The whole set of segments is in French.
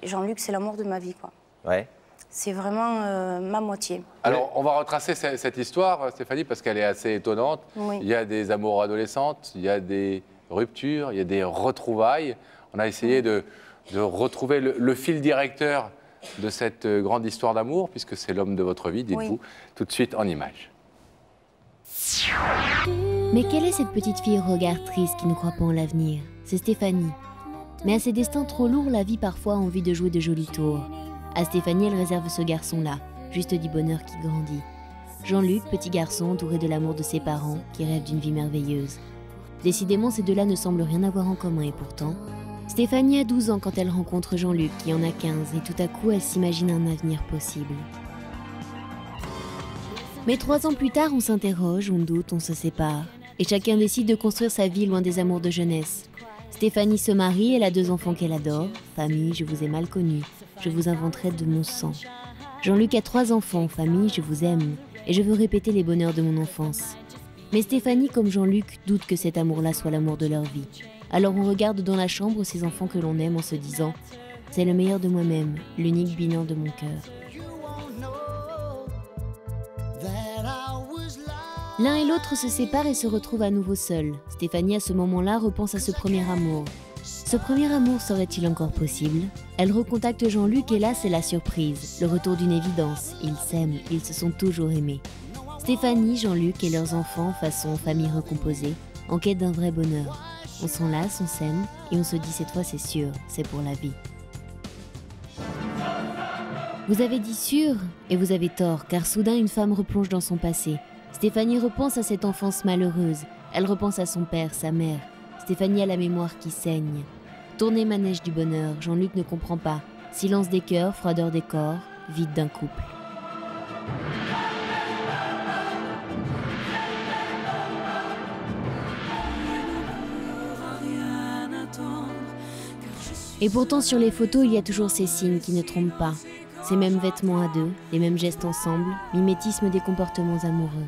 Jean-Luc, c'est l'amour de ma vie, quoi. Ouais. C'est vraiment ma moitié. Alors, on va retracer cette histoire, Stéphanie, parce qu'elle est assez étonnante. Oui. Il y a des amours adolescentes, il y a des ruptures, il y a des retrouvailles. On a essayé de retrouver le fil directeur de cette grande histoire d'amour, puisque c'est l'homme de votre vie, dites-vous, tout de suite en images. Mais quelle est cette petite fille au regard triste qui ne croit pas en l'avenir? C'est Stéphanie. Mais à ses destins trop lourds, la vie parfois a envie de jouer de jolis tours. À Stéphanie, elle réserve ce garçon-là, juste du bonheur qui grandit. Jean-Luc, petit garçon entouré de l'amour de ses parents, qui rêve d'une vie merveilleuse. Décidément, ces deux-là ne semblent rien avoir en commun et pourtant... Stéphanie a 12 ans quand elle rencontre Jean-Luc, qui en a 15, et tout à coup, elle s'imagine un avenir possible. Mais 3 ans plus tard, on s'interroge, on doute, on se sépare. Et chacun décide de construire sa vie loin des amours de jeunesse. Stéphanie se marie, elle a 2 enfants qu'elle adore. Famille, je vous ai mal connu. Je vous inventerai de mon sang. Jean-Luc a 3 enfants. Famille, je vous aime. Et je veux répéter les bonheurs de mon enfance. Mais Stéphanie, comme Jean-Luc, doute que cet amour-là soit l'amour de leur vie. Alors on regarde dans la chambre ces enfants que l'on aime en se disant « C'est le meilleur de moi-même, l'unique bilan de mon cœur. » L'un et l'autre se séparent et se retrouvent à nouveau seuls. Stéphanie, à ce moment-là, repense à ce premier amour. Ce premier amour serait-il encore possible? Elle recontacte Jean-Luc et là, c'est la surprise. Le retour d'une évidence. Ils s'aiment, ils se sont toujours aimés. Stéphanie, Jean-Luc et leurs enfants, façon famille recomposée, en quête d'un vrai bonheur. On s'enlace, on s'aime et on se dit cette fois c'est sûr, c'est pour la vie. Vous avez dit sûr et vous avez tort, car soudain une femme replonge dans son passé. Stéphanie repense à cette enfance malheureuse. Elle repense à son père, sa mère. Stéphanie a la mémoire qui saigne. Tournez manège du bonheur, Jean-Luc ne comprend pas. Silence des cœurs, froideur des corps, vide d'un couple. Et pourtant sur les photos, il y a toujours ces signes qui ne trompent pas. Ces mêmes vêtements à deux, les mêmes gestes ensemble, mimétisme des comportements amoureux.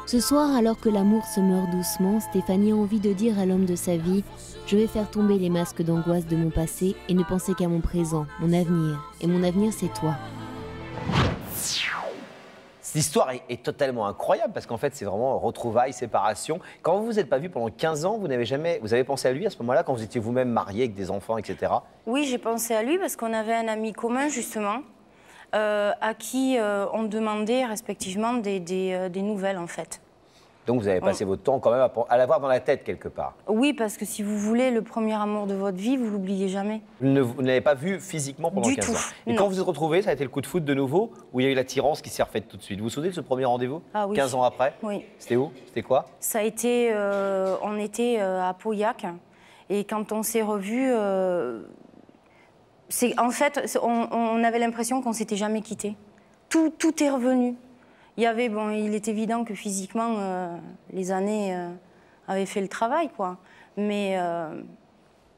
Ce soir, alors que l'amour se meurt doucement, Stéphanie a envie de dire à l'homme de sa vie « Je vais faire tomber les masques d'angoisse de mon passé et ne penser qu'à mon présent, mon avenir. Et mon avenir, c'est toi. » Cette histoire est totalement incroyable parce qu'en fait, c'est vraiment retrouvailles, séparation. Quand vous vous êtes pas vu pendant 15 ans, vous avez pensé à lui à ce moment-là, quand vous étiez vous-même marié avec des enfants, etc. Oui, j'ai pensé à lui parce qu'on avait un ami commun, justement, à qui on demandait respectivement des nouvelles, en fait. Donc vous avez passé votre temps quand même à l'avoir dans la tête quelque part. Oui, parce que si vous voulez le premier amour de votre vie, vous l'oubliez jamais. Vous ne l'avez pas vu physiquement pendant 15 ans. Et quand vous vous êtes retrouvés, ça a été le coup de foudre de nouveau, où il y a eu l'attirance qui s'est refaite tout de suite. Vous vous souvenez de ce premier rendez-vous? Ah oui. 15 ans après? Oui. C'était où? C'était quoi? Ça a été, on était à Pauillac, et quand on s'est revus, en fait, on avait l'impression qu'on s'était jamais quittés. Tout est revenu. Il est évident que physiquement, les années avaient fait le travail, quoi. Mais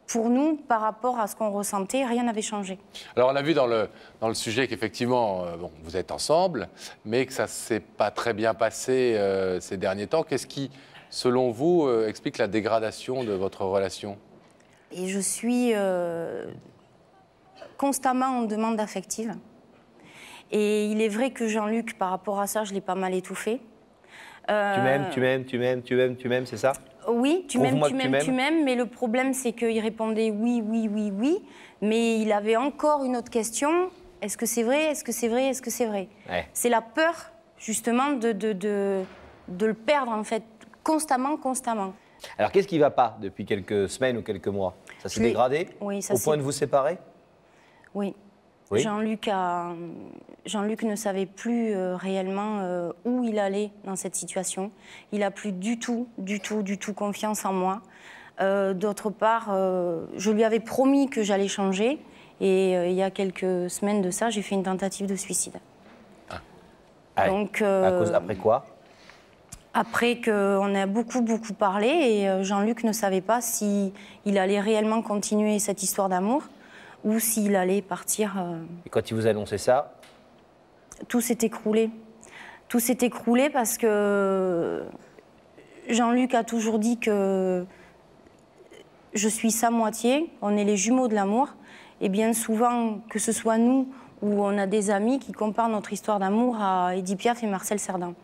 pour nous, par rapport à ce qu'on ressentait, rien n'avait changé. Alors, on a vu dans le sujet qu'effectivement, vous êtes ensemble, mais que ça ne s'est pas très bien passé ces derniers temps. Qu'est-ce qui, selon vous, explique la dégradation de votre relation? Et je suis constamment en demande affective. Et il est vrai que Jean-Luc, par rapport à ça, je l'ai pas mal étouffé. Tu m'aimes, c'est ça? Oui, tu m'aimes, mais le problème, c'est qu'il répondait oui, oui, oui, oui, mais il avait encore une autre question. Est-ce que c'est vrai? Est-ce que c'est vrai? Est-ce que c'est vrai? Ouais. C'est la peur, justement, de le perdre, en fait, constamment. Alors, qu'est-ce qui ne va pas depuis quelques semaines ou quelques mois? Ça s'est dégradé? Oui, ça au point de vous séparer? Oui. Oui. Jean-Luc ne savait plus réellement où il allait dans cette situation. Il n'a plus du tout confiance en moi. D'autre part, je lui avais promis que j'allais changer. Et il y a quelques semaines de ça, j'ai fait une tentative de suicide. Ah. Donc, après quoi? Après qu'on a beaucoup parlé et Jean-Luc ne savait pas s'il allait réellement continuer cette histoire d'amour ou s'il allait partir. Et quand il vous a annoncé ça? Tout s'est écroulé. Tout s'est écroulé parce que Jean-Luc a toujours dit que je suis sa moitié, on est les jumeaux de l'amour. Et bien souvent, que ce soit nous ou on a des amis qui comparent notre histoire d'amour à Édith Piaf et Marcel Cerdan.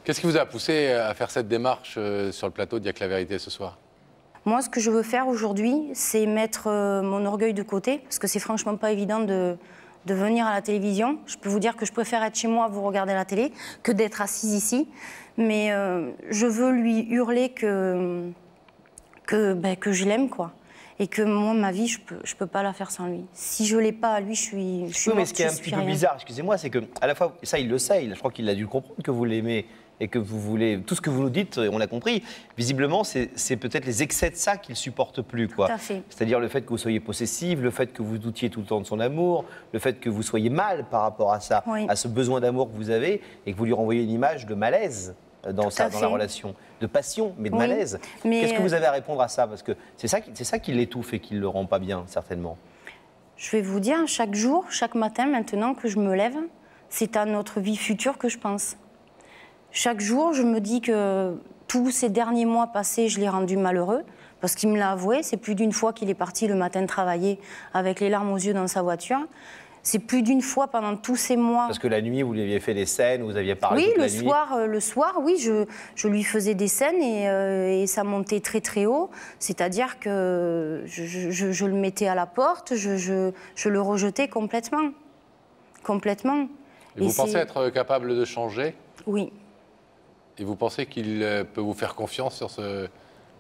Qu'est-ce qui vous a poussé à faire cette démarche sur le plateau d'Y'a que la vérité ce soir? Moi, ce que je veux faire aujourd'hui, c'est mettre mon orgueil de côté, parce que c'est franchement pas évident de venir à la télévision. Je peux vous dire que je préfère être chez moi, vous regarder la télé, que d'être assise ici. Mais je veux lui hurler que je l'aime, quoi. Et que moi, ma vie, je peux pas la faire sans lui. Si je l'ai pas à lui, je suis Oui, mais morte, ce qui est un je petit suis peu rien. bizarre, excusez-moi, c'est que à la fois, ça il le sait, je crois qu'il a dû comprendre que vous l'aimez et que vous voulez, tout ce que vous nous dites, on l'a compris. Visiblement, c'est peut-être les excès de ça qu'il supporte plus, quoi. Tout à fait. C'est-à-dire le fait que vous soyez possessive, le fait que vous doutiez tout le temps de son amour, le fait que vous soyez mal par rapport à ça, Oui. à ce besoin d'amour que vous avez et que vous lui renvoyez une image de malaise dans la fait. relation, de passion, mais de Oui, malaise. mais, Qu'est-ce que vous avez à répondre à ça? Parce que c'est ça qui l'étouffe et qui le rend pas bien, certainement. Je vais vous dire, chaque jour, chaque matin, maintenant que je me lève, c'est à notre vie future que je pense. Chaque jour, je me dis que tous ces derniers mois passés, je l'ai rendu malheureux, parce qu'il me l'a avoué. C'est plus d'une fois qu'il est parti le matin travailler avec les larmes aux yeux dans sa voiture. C'est plus d'une fois pendant tous ces mois. Parce que la nuit, vous lui aviez fait des scènes, vous aviez parlé Oui, toute la nuit. le soir, oui, je lui faisais des scènes et ça montait très très haut. C'est-à-dire que je le mettais à la porte, je le rejetais complètement. Complètement. Et vous c'est- pensez être capable de changer? Oui, Et vous pensez qu'il peut vous faire confiance sur ce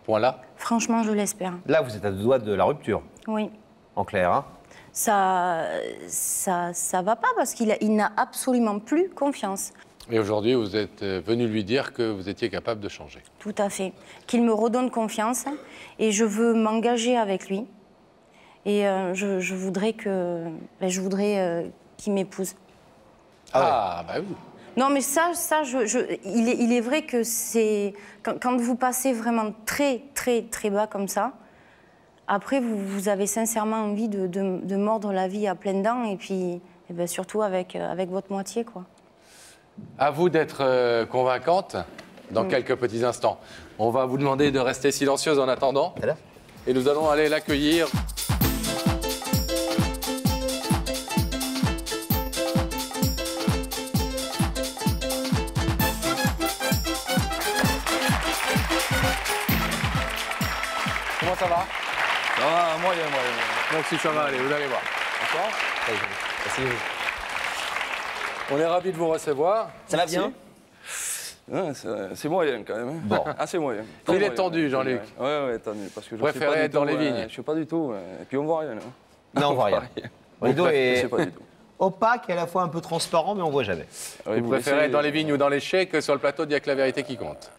point-là? franchement, je l'espère. Là, vous êtes à deux doigts de la rupture, Oui. en clair. Hein. Ça va pas parce il n'a absolument plus confiance. Et aujourd'hui, vous êtes venu lui dire que vous étiez capable de changer. Tout à fait. Qu'il me redonne confiance et je veux m'engager avec lui. Et je voudrais qu'il m'épouse. Ah, bah oui. Non, mais il est vrai que c'est quand vous passez vraiment très très très bas comme ça. Après, vous avez sincèrement envie de mordre la vie à pleines dents et puis surtout avec votre moitié, quoi. À vous d'être convaincante dans quelques petits instants. On va vous demander de rester silencieuse en attendant. Voilà. Et nous allons aller l'accueillir. Comment ça va? Ah, moyen. Moi aussi ça va aller, vous allez voir. D'accord? Asseyez-vous. On est ravis de vous recevoir. Ça va bien? Ouais, c'est moyen quand même. Hein. Bon. Assez moyen. Il est tendu, Jean-Luc. Ouais, tendu. Parce que je Préférez sais pas du être dans tout, les vignes. Je sais pas du tout. Et puis on voit rien. Hein. Non, on voit rien. Le rideau Je est sais pas du tout. opaque et à la fois un peu transparent, mais on voit jamais. Ouais, Vous préférez laissez- être dans les vignes ou dans les chais que sur le plateau d'Il y a que la vérité qui compte.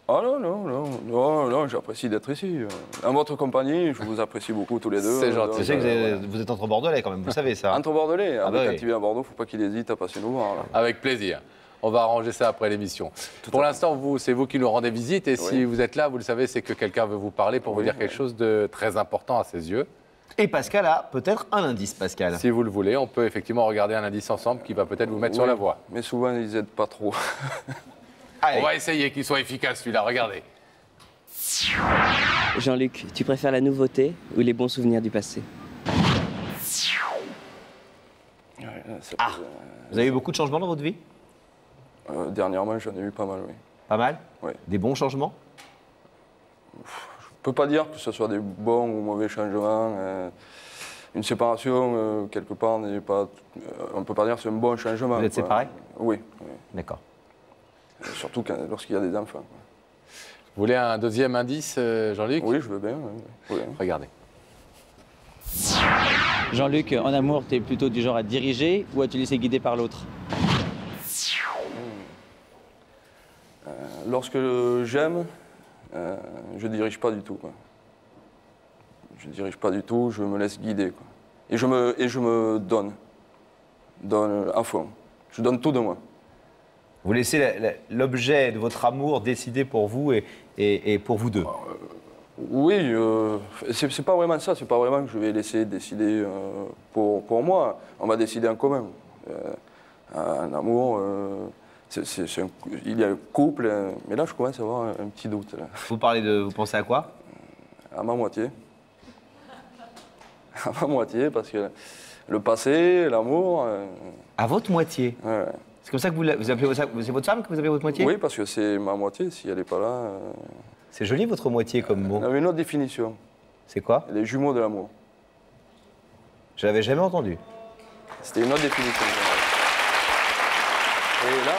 Ah non, j'apprécie d'être ici. En votre compagnie, je vous apprécie beaucoup tous les deux. C'est gentil. Je sais que vous êtes entre Bordelais quand même, vous savez ça. Entre Bordelais, Ah bah quand oui. il vient à Bordeaux, faut pas qu'il hésite à passer nous voir. Là. Avec plaisir. On va arranger ça après l'émission. Pour l'instant, c'est vous qui nous rendez visite. Et si vous êtes là, vous le savez, c'est que quelqu'un veut vous parler pour vous dire quelque chose de très important à ses yeux. Et Pascal a peut-être un indice, Pascal. Si vous le voulez, on peut effectivement regarder un indice ensemble qui va peut-être vous mettre sur la voie. Mais souvent, ils aident pas trop. Allez. On va essayer qu'il soit efficace, celui-là. Regardez. Jean-Luc, tu préfères la nouveauté ou les bons souvenirs du passé? Vous avez eu beaucoup de changements dans votre vie? Dernièrement, j'en ai eu pas mal, oui. Pas mal? Oui. Des bons changements? Je ne peux pas dire que ce soit des bons ou mauvais changements. Une séparation, quelque part, n'est pas. On ne peut pas dire que c'est un bon changement. Vous êtes séparés? Oui. D'accord. Surtout lorsqu'il y a des enfants. Quoi. Vous voulez un deuxième indice, Jean-Luc? Oui, je veux bien. Oui. Regardez. Jean-Luc, en amour, tu es plutôt du genre à diriger ou à te laisser guider par l'autre? Lorsque j'aime, je ne dirige pas du tout. Quoi. Je ne dirige pas du tout, je me laisse guider. Quoi. Et je me donne à fond. Je donne tout de moi. Vous laissez l'objet de votre amour décider pour vous et pour vous deux. Oui, c'est pas vraiment ça. C'est pas vraiment que je vais laisser décider pour moi. On va décider en commun. Un amour, il y a un couple, mais là je commence à avoir un petit doute. Là. Vous pensez à quoi? À ma moitié. À ma moitié, parce que le passé, l'amour... À votre moitié? Ouais. C'est comme ça que vous appelez ça? C'est votre femme que vous appelez votre moitié? Oui, parce que c'est ma moitié, si elle n'est pas là... C'est joli votre moitié comme mot. On avait une autre définition, C'est quoi? les jumeaux de l'amour. Je l'avais jamais entendu. C'était une autre définition. Et là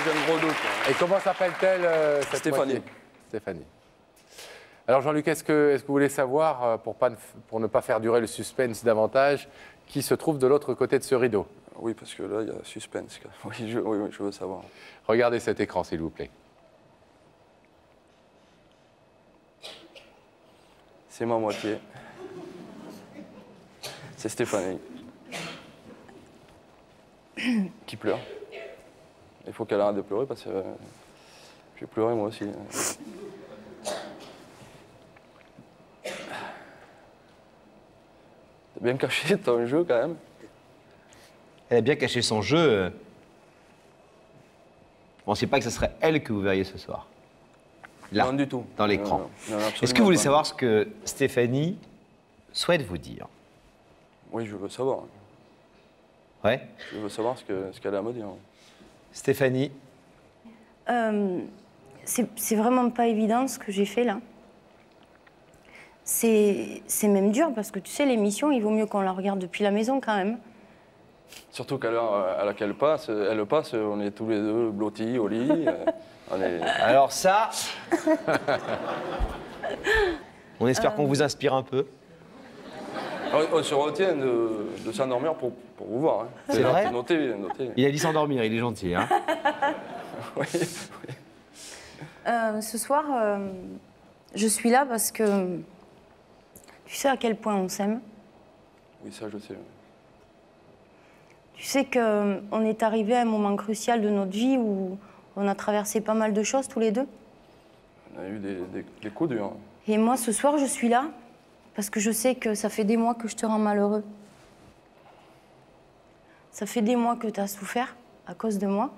j'ai un gros doute. Et comment s'appelle-t-elle cette Stéphanie. moitié? Stéphanie. Alors Jean-Luc, est-ce que vous voulez savoir, pour ne pas faire durer le suspense davantage, qui se trouve de l'autre côté de ce rideau? Oui, parce que là, il y a suspense. Oui, je veux savoir. Regardez cet écran, s'il vous plaît. C'est ma moitié. C'est Stéphanie. Qui pleure. Il faut qu'elle arrête de pleurer parce que je vais pleurer moi aussi. T'as bien caché ton jeu quand même. Elle a bien caché son jeu. Je ne pensais pas que ce serait elle que vous verriez ce soir. Là, Non, du tout. dans l'écran. Non, absolument Est-ce que vous voulez pas. savoir ce que Stéphanie souhaite vous dire? Oui, je veux savoir. Ouais. Je veux savoir ce qu'elle a à me dire. Stéphanie, C'est vraiment pas évident ce que j'ai fait là. C'est même dur parce que tu sais, l'émission, il vaut mieux qu'on la regarde depuis la maison quand même. Surtout qu'à l'heure à laquelle elle passe, on est tous les deux blottis au lit. On est... alors ça, on espère qu'on vous inspire un peu. On se retient de s'endormir pour vous voir. Hein. C'est vrai? Notez. Il a dit s'endormir, il est gentil. Hein. Oui. Ce soir, je suis là parce que tu sais à quel point on s'aime. Oui, ça je sais. Tu sais qu'on est arrivé à un moment crucial de notre vie où on a traversé pas mal de choses tous les deux. On a eu des coups durs. Et moi, ce soir, je suis là parce que je sais que ça fait des mois que je te rends malheureux. Ça fait des mois que tu as souffert à cause de moi.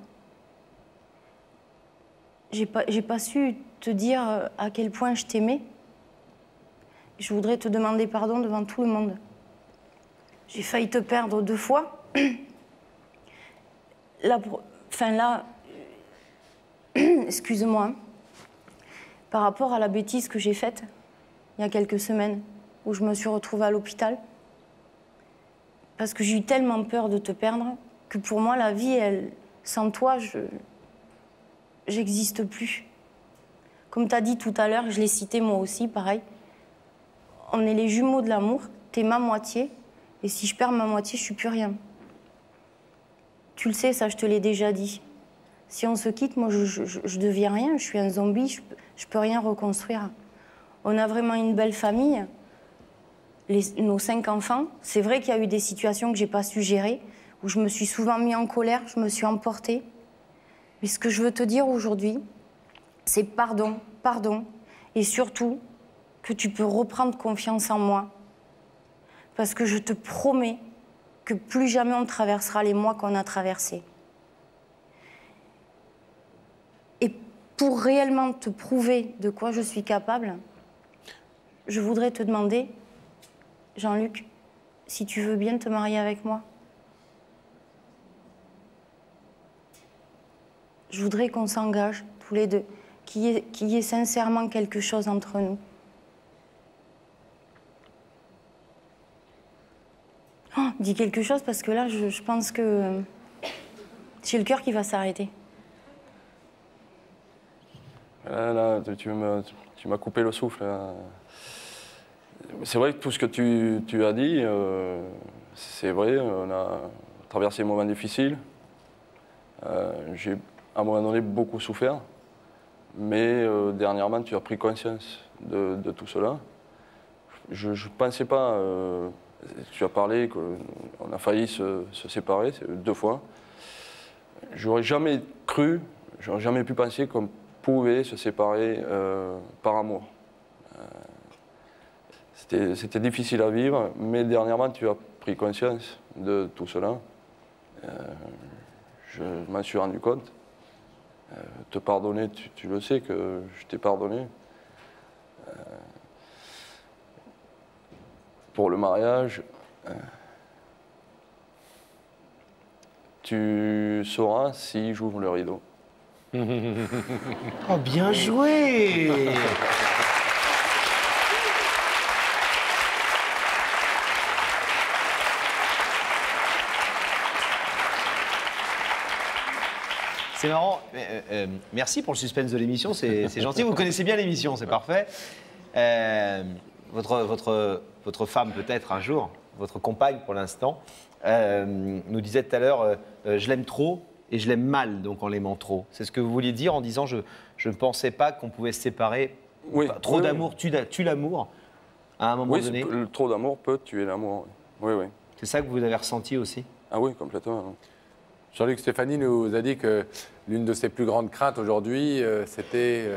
J'ai pas su te dire à quel point je t'aimais. Je voudrais te demander pardon devant tout le monde. J'ai failli te perdre 2 fois. Là, excuse-moi, par rapport à la bêtise que j'ai faite il y a quelques semaines, où je me suis retrouvée à l'hôpital, parce que j'ai eu tellement peur de te perdre que pour moi, la vie, sans toi, j'existe plus. Comme tu as dit tout à l'heure, je l'ai cité moi aussi, pareil. On est les jumeaux de l'amour, t'es ma moitié, et si je perds ma moitié, je suis plus rien. Tu le sais, ça, je te l'ai déjà dit. Si on se quitte, moi, je deviens rien, je suis un zombie, je peux rien reconstruire. On a vraiment une belle famille, nos 5 enfants. C'est vrai qu'il y a eu des situations que j'ai pas su gérer, où je me suis souvent mis en colère, je me suis emportée. Mais ce que je veux te dire aujourd'hui, c'est pardon, pardon, et surtout que tu peux reprendre confiance en moi. Parce que je te promets que plus jamais on traversera les mois qu'on a traversés. Et pour réellement te prouver de quoi je suis capable, je voudrais te demander, Jean-Luc, si tu veux bien te marier avec moi. Je voudrais qu'on s'engage tous les deux, qu'il y ait sincèrement quelque chose entre nous. Oh, dis quelque chose parce que là, je pense que j'ai le cœur qui va s'arrêter. Là, tu m'as coupé le souffle. Là. C'est vrai que tout ce que tu as dit, c'est vrai, on a traversé des moments difficiles. J'ai à un moment donné beaucoup souffert, mais dernièrement tu as pris conscience de tout cela. Je ne pensais pas, tu as parlé qu'on a failli se séparer 2 fois. J'aurais jamais cru, j'aurais jamais pu penser qu'on pouvait se séparer par amour. C'était difficile à vivre, mais dernièrement tu as pris conscience de tout cela. Je m'en suis rendu compte. Te pardonner, tu le sais que je t'ai pardonné. pour le mariage, tu sauras si j'ouvre le rideau. Oh, bien joué. C'est marrant. Merci pour le suspense de l'émission, c'est gentil. Vous connaissez bien l'émission, c'est parfait. Votre femme, peut-être un jour, votre compagne pour l'instant, nous disait tout à l'heure je l'aime trop et je l'aime mal, donc en l'aimant trop. C'est ce que vous vouliez dire en disant je ne pensais pas qu'on pouvait se séparer. Oui. Trop Oui, d'amour tue l'amour à un moment Oui, donné. trop d'amour peut tuer l'amour. Oui, oui. C'est ça que vous avez ressenti aussi? Ah oui, complètement. Jean-Luc, Stéphanie nous a dit que l'une de ses plus grandes craintes aujourd'hui, c'était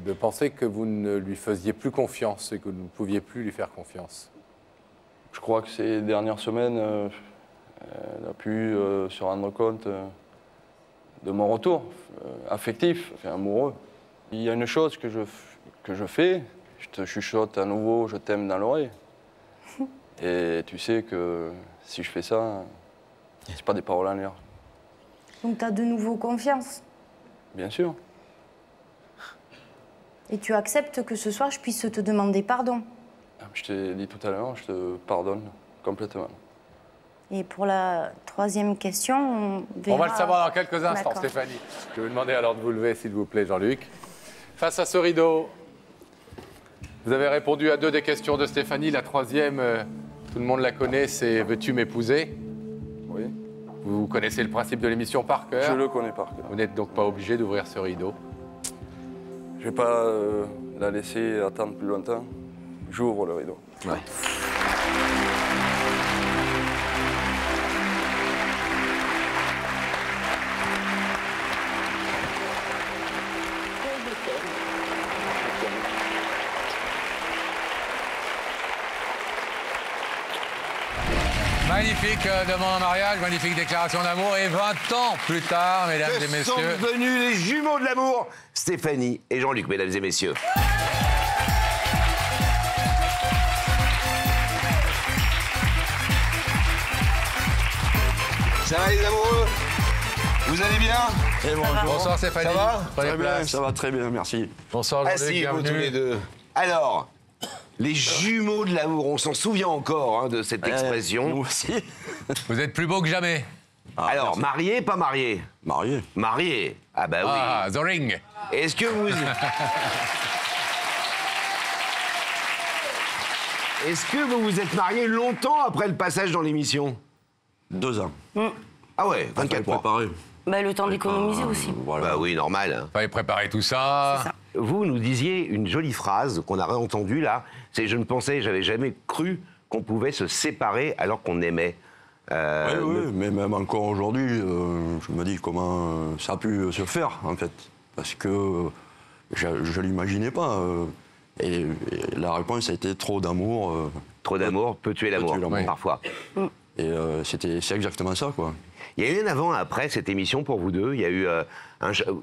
de penser que vous ne lui faisiez plus confiance et que vous ne pouviez plus lui faire confiance. Je crois que ces dernières semaines, elle a pu se rendre compte de mon retour affectif, amoureux. Il y a une chose que je fais, je te chuchote à nouveau, je t'aime dans l'oreille. Et tu sais que si je fais ça, c'est pas des paroles en l'air. Donc tu as de nouveau confiance. Bien sûr. Et tu acceptes que ce soir, je puisse te demander pardon. Je t'ai dit tout à l'heure, je te pardonne complètement. Et pour la troisième question, on verra... On va le savoir dans quelques instants, D'accord. Stéphanie. Je vais vous demander alors de vous lever, s'il vous plaît, Jean-Luc. Face à ce rideau, vous avez répondu à 2 des questions de Stéphanie. La troisième, tout le monde la connaît, c'est « Veux-tu m'épouser » Oui. Vous connaissez le principe de l'émission par cœur. Je le connais par cœur. Vous n'êtes donc pas obligé d'ouvrir ce rideau. Je vais pas la laisser attendre plus longtemps. J'ouvre le rideau. Ouais. Magnifique demande en mariage, magnifique déclaration d'amour. Et 20 ans plus tard, mesdames et Que messieurs... sont devenus les jumeaux de l'amour, Stéphanie et Jean-Luc, mesdames et messieurs. Ça va les amoureux? Vous allez bien? Et bonjour. Bonsoir Stéphanie. Ça va? Prenez Très bien, place. ça va très bien, merci. Bonsoir Jean-Luc, Asseyez-vous tous bienvenue. les deux. Alors, les jumeaux de l'amour, on s'en souvient encore hein, de cette expression. Nous aussi. Vous êtes plus beau que jamais. Alors, merci. marié, pas marié? Marié. Marié. Ah bah oui. Ah, The Ring. Est-ce que vous... Est-ce que vous vous êtes marié longtemps après le passage dans l'émission? 2 ans. Ah ouais, 24 mois. Préparé. Bah, le temps d'économiser aussi. Voilà. Bah oui, normal. hein. Fallait préparer tout ça. C'est ça. Vous nous disiez une jolie phrase qu'on a réentendue là, c'est « Je ne pensais, j'avais jamais cru qu'on pouvait se séparer alors qu'on aimait ». Oui, mais même encore aujourd'hui, je me dis comment ça a pu se faire, en fait. Parce que je ne l'imaginais pas. Et la réponse a été trop d'amour. Trop d'amour peut tuer l'amour, tuer l'amour. parfois. Et c'est exactement ça, quoi. Il y a eu un avant et après cette émission pour vous deux. Il y a eu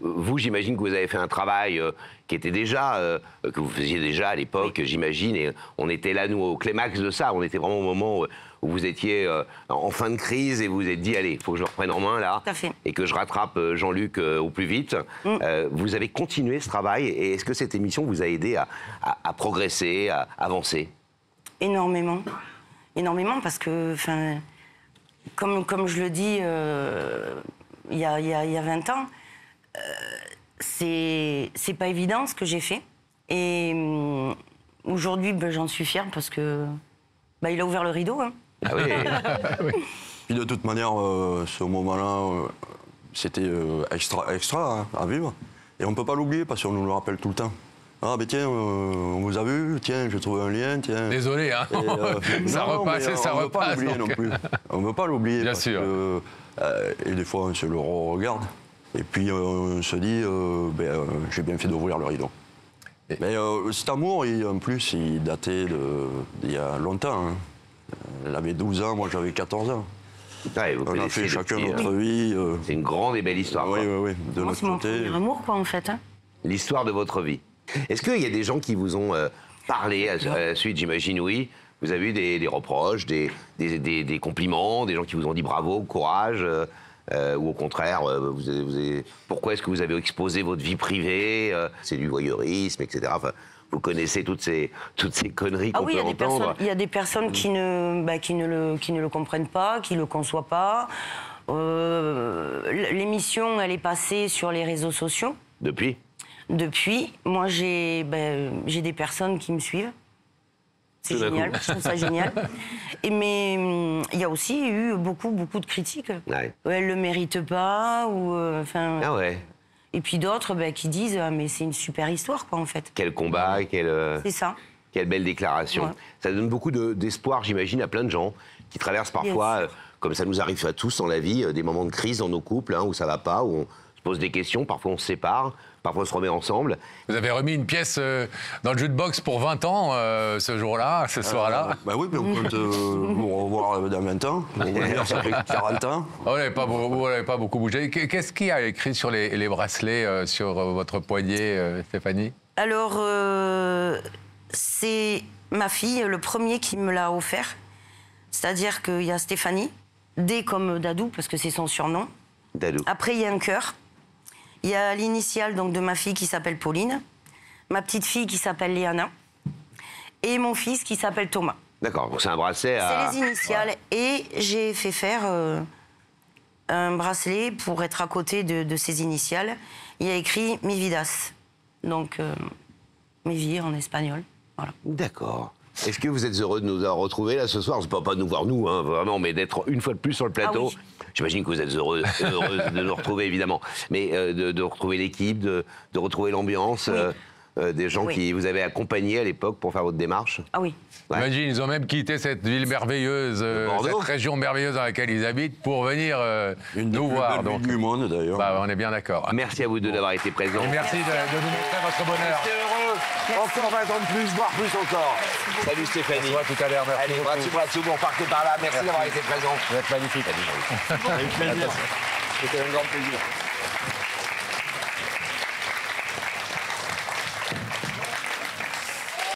vous, j'imagine que vous avez fait un travail qui était déjà que vous faisiez déjà à l'époque, j'imagine. Et on était là nous au climax de ça. On était vraiment au moment où vous étiez en fin de crise et vous vous êtes dit allez, il faut que je le reprenne en main là Tout à fait. et que je rattrape Jean-Luc au plus vite. Vous avez continué ce travail et est-ce que cette émission vous a aidé à progresser, à avancer? Énormément. Énormément parce que, enfin, comme je le dis il y a 20 ans, c'est pas évident ce que j'ai fait. Et aujourd'hui, ben, j'en suis fière parce que ben, il a ouvert le rideau. Hein. Ah oui. Puis de toute manière, ce moment-là, c'était extra hein, à vivre. Et on ne peut pas l'oublier parce qu'on nous le rappelle tout le temps. Ah, ben tiens, on vous a vu, tiens, j'ai trouvé un lien, tiens. Désolé, hein. Et, Ça non, repasse mais et ça on ne veut pas repasse. l'oublier non donc. plus. On ne veut pas l'oublier. Bien parce sûr. que, et des fois, on se le regarde. Et puis, on se dit, j'ai bien fait d'ouvrir le rideau. Mais cet amour, en plus, il datait d'il y a longtemps. Hein. Elle avait 12 ans, moi j'avais 14 ans. Ouais, vous On a connaissez fait chacun depuis, notre vie. C'est une grande et belle histoire. Oui, quoi. oui, oui, de Moi, notre c'est mon côté. premier amour, quoi, en fait. Hein. L'histoire de votre vie. Est-ce qu'il y a des gens qui vous ont parlé à la suite, j'imagine oui, Vous avez eu des reproches, des compliments, des gens qui vous ont dit bravo, courage, ou au contraire, pourquoi est-ce que vous avez exposé votre vie privée, c'est du voyeurisme, etc. Enfin, vous connaissez toutes ces conneries qu'on peut entendre. Il y a des personnes qui ne le comprennent pas, qui ne le conçoivent pas. L'émission, elle est passée sur les réseaux sociaux. Depuis ? Depuis. Moi, j'ai des personnes qui me suivent. C'est génial, je trouve ça génial. Mais il y a aussi eu beaucoup de critiques. Ouais. Elle le mérite pas, ou Ah ouais. Et puis d'autres qui disent mais c'est une super histoire, quoi, en fait. Quel combat, C'est ça. Quelle belle déclaration. Ouais. Ça donne beaucoup d'espoir, j'imagine, à plein de gens qui traversent parfois, comme ça nous arrive à tous dans la vie, des moments de crise dans nos couples, hein, où ça va pas, où on se pose des questions, parfois on se sépare. Parfois, on se remet ensemble. Vous avez remis une pièce dans le jukebox pour 20 ans, ce jour-là, ce soir-là. Bah oui, mais on compte vous revoir dans 20 ans. Ça fait 40 ans. Vous n'avez pas beaucoup bougé. Qu'est-ce qui a écrit sur les bracelets, sur votre poignet, Stéphanie? Alors, c'est ma fille, le premier qui me l'a offert. C'est-à-dire qu'il y a Stéphanie, D comme Dadou, parce que c'est son surnom. Dadou. Après, il y a un cœur. Il y a l'initiale donc de ma fille qui s'appelle Pauline, ma petite fille qui s'appelle Léana et mon fils qui s'appelle Thomas. D'accord, donc c'est un bracelet à... C'est les initiales. Ouais. Et j'ai fait faire un bracelet pour être à côté de ces initiales. Il y a écrit Mi Vidas, donc mes vies en espagnol. Voilà. D'accord. Est-ce que vous êtes heureux de nous avoir retrouvés là ce soir? C'est pas nous voir nous, hein, vraiment, mais d'être une fois de plus sur le plateau. Ah oui. J'imagine que vous êtes heureuse de nous retrouver, évidemment. Mais de retrouver l'équipe, de retrouver l'ambiance, des gens qui vous avaient accompagné à l'époque pour faire votre démarche. Ah oui. Ouais. Imagine, ils ont même quitté cette ville merveilleuse, cette région merveilleuse dans laquelle ils habitent, pour venir nous voir. Une du monde, d'ailleurs. Bah, on est bien d'accord. Merci à vous deux d'avoir été présents. Et merci de nous montrer votre bonheur. Restez heureux. Merci. Encore 20 ans de plus, voire plus encore. Salut Stéphanie. On se voit tout à l'heure. Allez, bras-dessus, vous repartez par là. Merci d'avoir été présent. Vous êtes magnifique. Avec plaisir. C'était un grand plaisir.